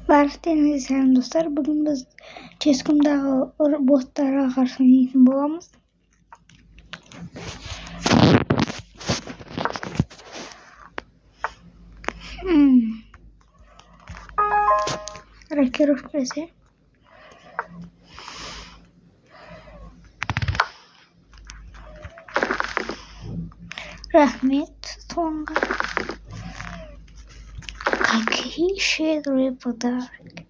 Барлықтарыңызға сәлем достар. Бүгін біз CS:GO'дағы боттарға қарсы ойнайтын боламыз. Рокировкасы. Рахмет соңға. Какие щедрые подарки.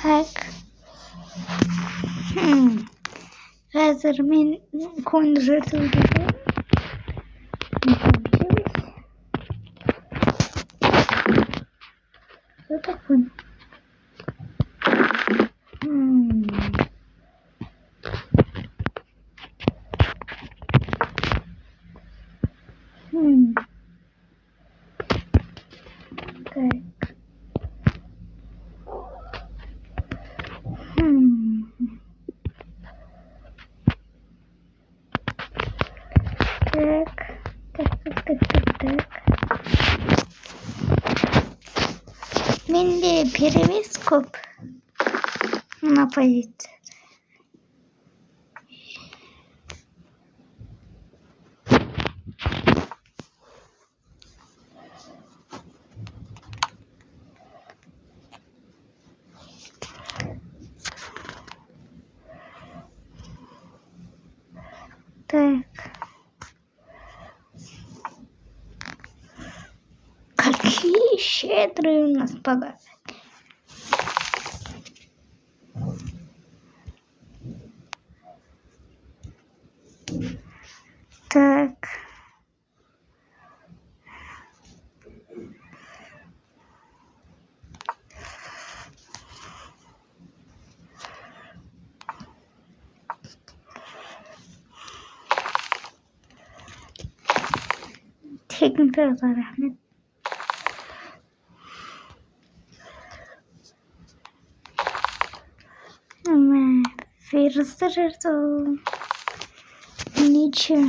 Так. Қазір мен койынды жыртып жүрмін. Что такое? Так. Так. Менде перископ на позиции. Так. Какие щедрые у нас подарки. Так. Teknikler rahmet. Ферзерто. Ничего.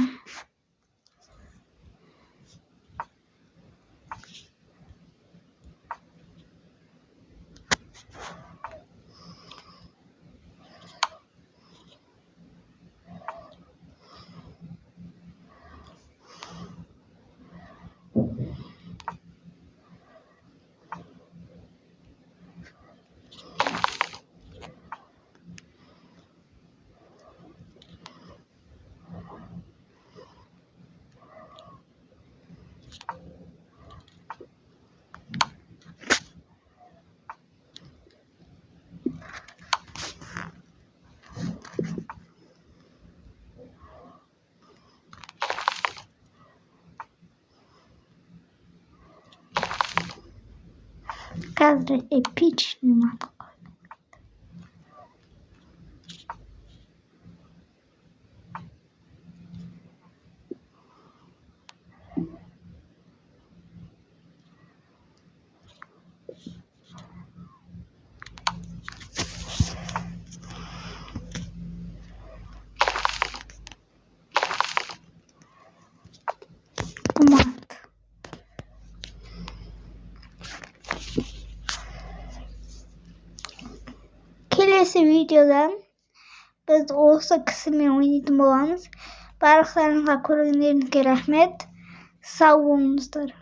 Кадры эпичный. Келесі видеода біз осы кісімен ойнайтын боламыз. Барлықтарыңызға көргендеріңізге рахмет. Сау болыңыздар.